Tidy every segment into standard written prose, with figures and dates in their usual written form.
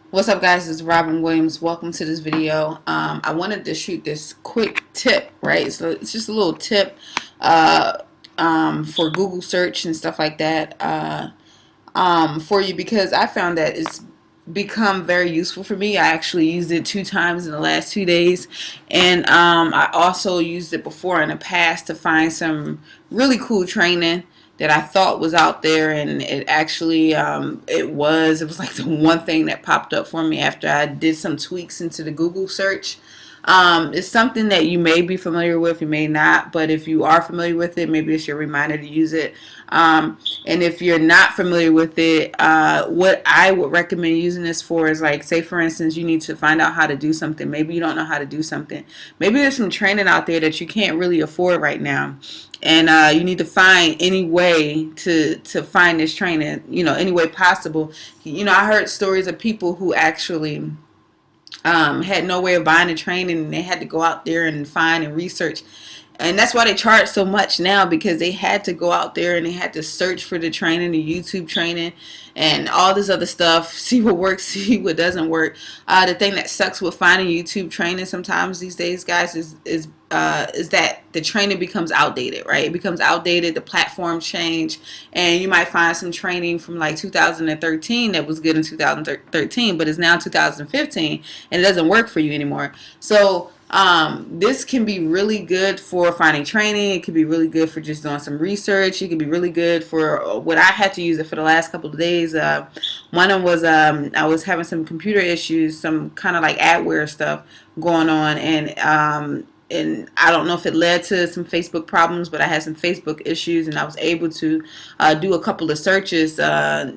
What's up, guys? It's Robin Williams. Welcome to this video. I wanted to shoot this quick tip, right? So it's just a little tip for Google search and stuff like that for you, because I found that it's become very useful for me. I actually used it 2 times in the last 2 days, and I also used it before in the past to find some really cool training that I thought was out there, and it actually it was like the one thing that popped up for me after I did some tweaks into the Google search. It's something that you may be familiar with, you may not, but if you are familiar with it, maybe it's your reminder to use it. And if you're not familiar with it, what I would recommend using this for is, like, say for instance, you need to find out how to do something. Maybe you don't know how to do something. Maybe there's some training out there that you can't really afford right now, and you need to find any way to find this training, any way possible. I heard stories of people who actually had no way of buying the training, and they had to go out there and find and research. And that's why they charge so much now, because they had to go out there and they had to search for the training, the YouTube training, and all this other stuff, see what works, see what doesn't work. The thing that sucks with finding YouTube training sometimes these days, guys, is that the training becomes outdated, right? It becomes outdated, the platforms change, and you might find some training from like 2013 that was good in 2013, but it's now 2015 and it doesn't work for you anymore. So this can be really good for finding training. It can be really good for just doing some research. It can be really good for what I had to use it for the last couple of days. One of them was I was having some computer issues, some kind of like adware stuff going on, and I don't know if it led to some Facebook problems, but I had some Facebook issues, and I was able to do a couple of searches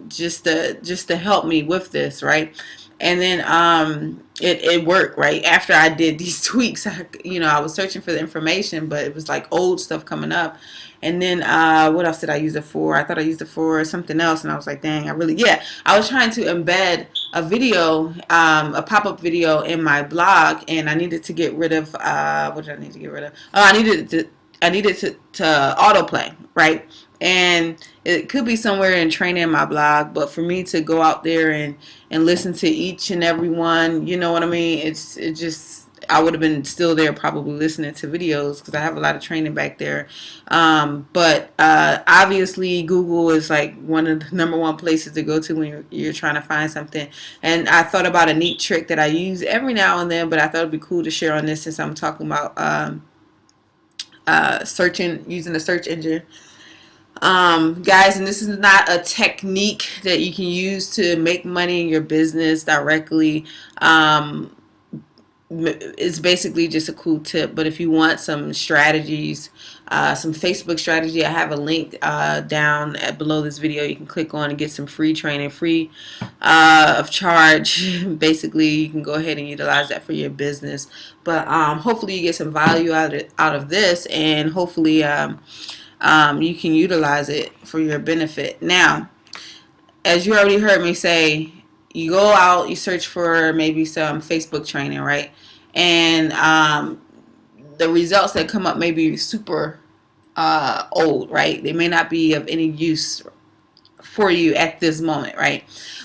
just to help me with this, right? And then it worked, right? After I did these tweaks, I was searching for the information, but it was like old stuff coming up. And then what else did I use it for? I thought I used it for something else, and I was like, dang, I was trying to embed a video, a pop-up video in my blog, and I needed to get rid of, what did I need to get rid of? Oh, I needed to autoplay, right? And it could be somewhere in training in my blog, but for me to go out there and listen to each and every one, you know what I mean? It just, I would have been still there probably listening to videos, because I have a lot of training back there. But obviously Google is like one of the number one places to go to when you're trying to find something. And I thought about a neat trick that I use every now and then, but I thought it'd be cool to share on this, since I'm talking about searching, using the search engine. Guys, and this is not a technique that you can use to make money in your business directly. It's basically just a cool tip. But if you want some strategies, some Facebook strategy, I have a link down below this video. You can click on and get some free training, free of charge. Basically, you can go ahead and utilize that for your business. But hopefully you get some value out of this, and hopefully you can utilize it for your benefit. Now, as you already heard me say, you go out, you search for maybe some Facebook training, right? And the results that come up may be super old, right? They may not be of any use for you at this moment, right?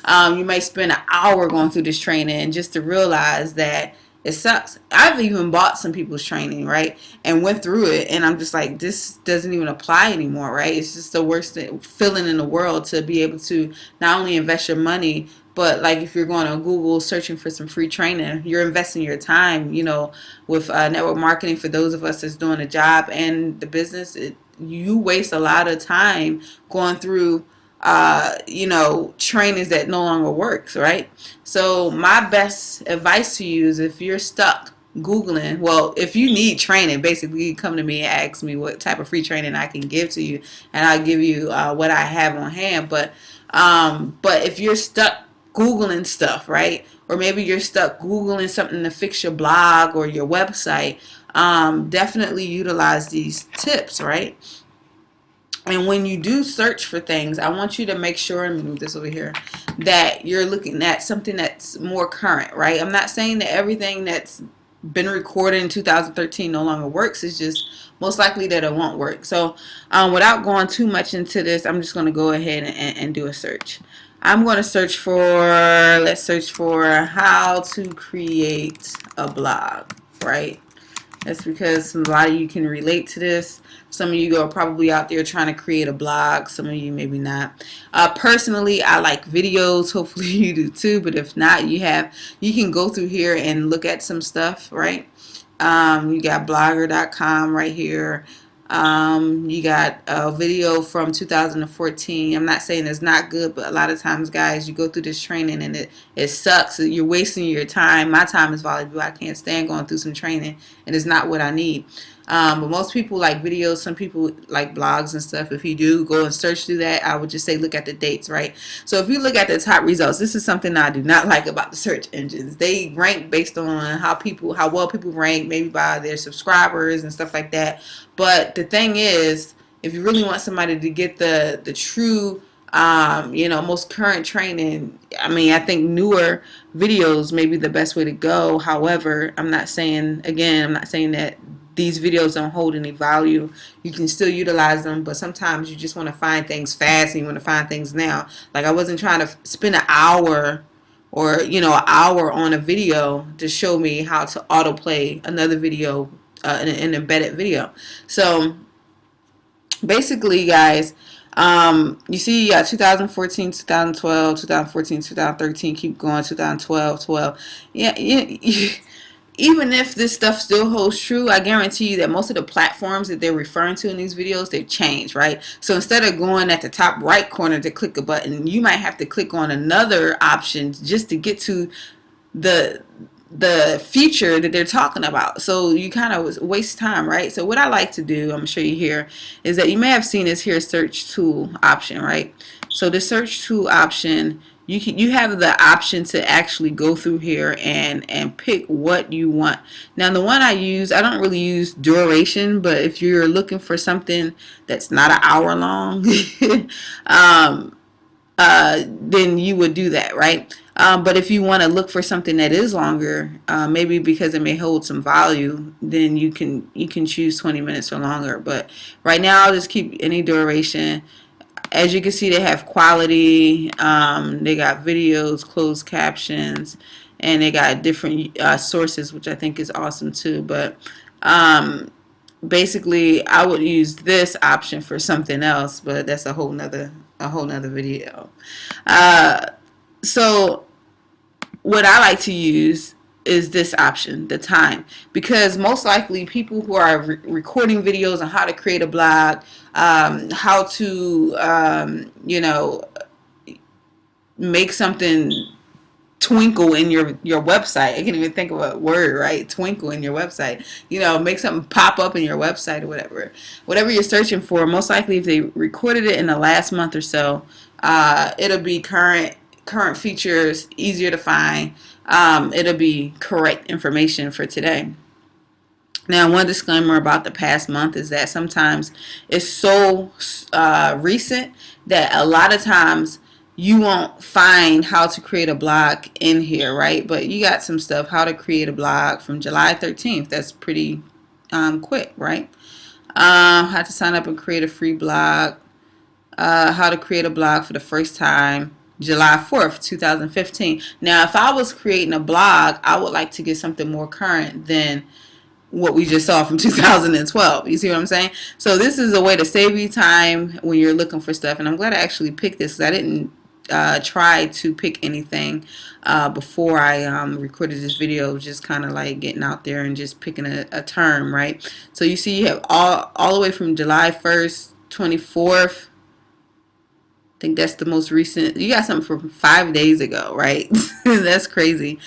You might spend an hour going through this training, and just to realize that it sucks. I've even bought some people's training, right, and went through it, and I'm just like, this doesn't even apply anymore, right? It's just the worst feeling in the world to be able to not only invest your money, but like if you're going on Google searching for some free training, you're investing your time, with network marketing. For those of us that's doing a job and the business, you waste a lot of time going through trainings that no longer works, right? So my best advice to you is, if you're stuck Googling, well, if you need training, basically you come to me and ask me what type of free training I can give to you, and I'll give you what I have on hand. But if you're stuck Googling stuff, right? Or maybe you're stuck Googling something to fix your blog or your website, definitely utilize these tips, right? And when you do search for things, I want you to make sure, and move this over here, that you're looking at something that's more current, right? I'm not saying that everything that's been recorded in 2013 no longer works. It's just most likely that it won't work. So without going too much into this, I'm just going to go ahead and do a search. I'm going to search for, let's search for how to create a blog, right? That's because a lot of you can relate to this. Some of you are probably out there trying to create a blog. Some of you maybe not. Personally, I like videos. Hopefully you do too. But if not, you can go through here and look at some stuff, right? You got blogger.com right here. You got a video from 2014. I'm not saying it's not good, but a lot of times, guys, you go through this training and it sucks. You're wasting your time. My time is valuable. I can't stand going through some training, and it's not what I need. But most people like videos. Some people like blogs and stuff. If you do go and search through that, I would just say look at the dates, right? So if you look at the top results, this is something I do not like about the search engines. They rank based on how well people rank, maybe by their subscribers and stuff like that. But the thing is, if you really want somebody to get the true most current training, I mean, I think newer videos may be the best way to go. However, I'm not saying that these videos don't hold any value. You can still utilize them, but sometimes you just want to find things fast and you want to find things now. Like, I wasn't trying to spend an hour or, an hour on a video to show me how to autoplay another video, an embedded video. So basically, guys, you see, 2014, 2012, 2014, 2013, keep going, 2012, 12. Yeah. Even if this stuff still holds true, I guarantee you that most of the platforms that they're referring to in these videos, they've changed, right? So instead of going at the top right corner to click a button, you might have to click on another option just to get to the feature that they're talking about. So you kind of waste time, right? So what I like to do, I'm going to show you here, is that you may have seen this here search tool option, right? So the search tool option, you have the option to actually go through here and pick what you want. Now the one I use, I don't really use duration, but if you're looking for something that's not an hour long, then you would do that, right? But if you want to look for something that is longer, maybe because it may hold some value, then you can choose 20 minutes or longer. But right now, I'll just keep any duration. As you can see, they have quality. They got videos, closed captions, and they got different sources, which I think is awesome too. But basically, I would use this option for something else, but that's a whole nother video. So what I like to use is this option, the time, because most likely people who are recording videos on how to create a blog, how to make something twinkle in your website. I can't even think of a word, right? Twinkle in your website. Make something pop up in your website or whatever you're searching for. Most likely, if they recorded it in the last month or so, it'll be current features, easier to find. It'll be correct information for today. Now, one disclaimer about the past month is that sometimes it's so recent that a lot of times you won't find how to create a blog in here, right? But you got some stuff, how to create a blog from July 13th. That's pretty quick, right? How to sign up and create a free blog. How to create a blog for the first time, July 4th, 2015. Now, if I was creating a blog, I would like to get something more current than what we just saw from 2012. You see what I'm saying? So this is a way to save you time when you're looking for stuff. And I'm glad I actually picked this, because I didn't try to pick anything before I recorded this video. Just kind of like getting out there and just picking a term, right? So you see you have all the way from July 1st, 24th. I think that's the most recent. You got something from 5 days ago, right? That's crazy.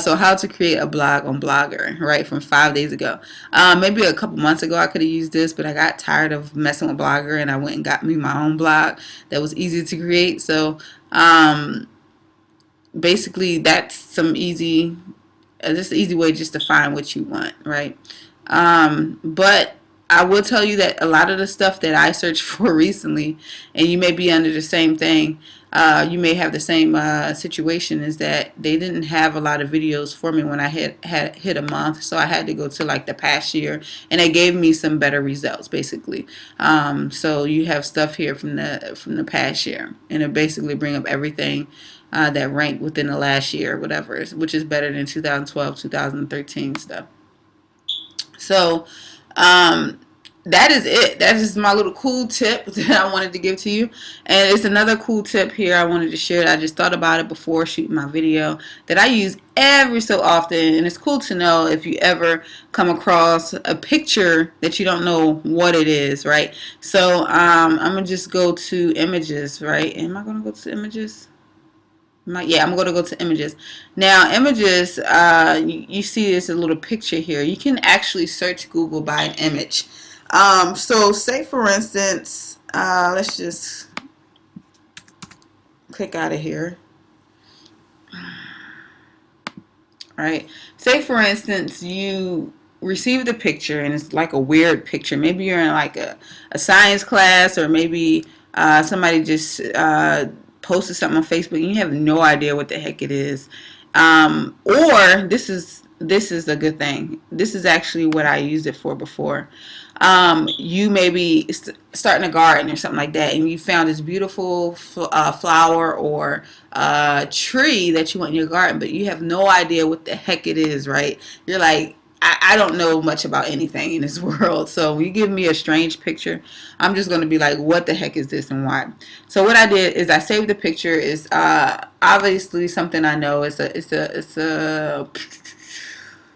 So how to create a blog on Blogger, right, from 5 days ago. Maybe a couple months ago I could have used this, but I got tired of messing with Blogger and I went and got me my own blog that was easy to create. So basically that's some easy, just an easy way just to find what you want, right? But I will tell you that a lot of the stuff that I searched for recently, and you may be under the same thing, you may have the same situation, is that they didn't have a lot of videos for me when I had hit a month, so I had to go to like the past year, and it gave me some better results basically. So you have stuff here from the past year, and it basically bring up everything that ranked within the last year, or whatever, which is better than 2012, 2013 stuff. So, um, that is it. That is my little cool tip that I wanted to give to you. And it's another cool tip here I wanted to share. I just thought about it before shooting my video, that I use every so often. And it's cool to know if you ever come across a picture that you don't know what it is, right? So, I'm going to just go to images, right? Am I going to go to images? Yeah, I'm going to go to images. Now, images, you see there's a little picture here. You can actually search Google by an image. So say for instance, let's just click out of here. All right. Say for instance, you received a picture and it's like a weird picture. Maybe you're in like a science class, or maybe somebody just posted something on Facebook and you have no idea what the heck it is. Or this is a good thing. This is actually what I used it for before. You may be starting a garden or something like that, and you found this beautiful flower or tree that you want in your garden, but you have no idea what the heck it is, right? You're like, I don't know much about anything in this world, so when you give me a strange picture, I'm just going to be like, what the heck is this and why? So what I did is I saved the picture. Is obviously something I know. It's a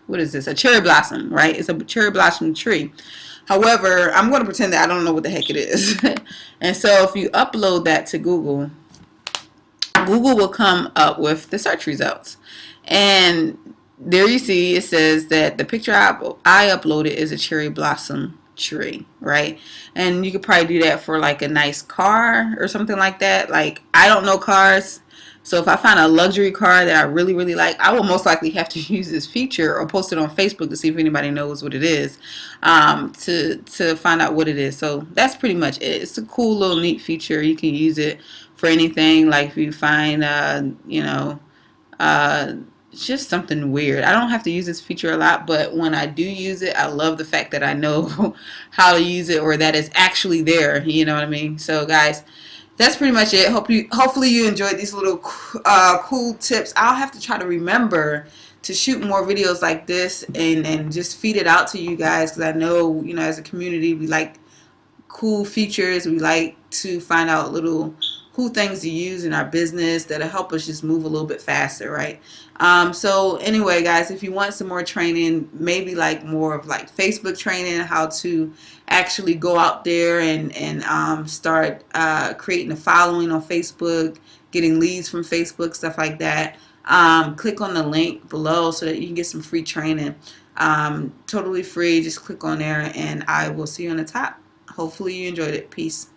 what is this? A cherry blossom, right? It's a cherry blossom tree. However, I'm going to pretend that I don't know what the heck it is. And so if you upload that to Google, Google will come up with the search results. And there you see it says that the picture I uploaded is a cherry blossom tree, right? And you could probably do that for like a nice car or something like that. Like, I don't know cars. So if I find a luxury car that I really, really like, I will most likely have to use this feature or post it on Facebook to see if anybody knows what it is, to find out what it is. So that's pretty much it. It's a cool little neat feature. You can use it for anything. Like if you find, it's just something weird. I don't have to use this feature a lot, but when I do use it, I love the fact that I know how to use it, or that it's actually there. You know what I mean? So guys, that's pretty much it. Hopefully you enjoyed these little cool tips. I'll have to try to remember to shoot more videos like this and just feed it out to you guys, because I know, as a community, we like cool features. We like to find out little cool things to use in our business that'll help us just move a little bit faster, right? So anyway, guys, if you want some more training, maybe like more of like Facebook training, how to actually go out there and start creating a following on Facebook, getting leads from Facebook, stuff like that, click on the link below so that you can get some free training. Totally free. Just click on there and I will see you on the top. Hopefully you enjoyed it. Peace.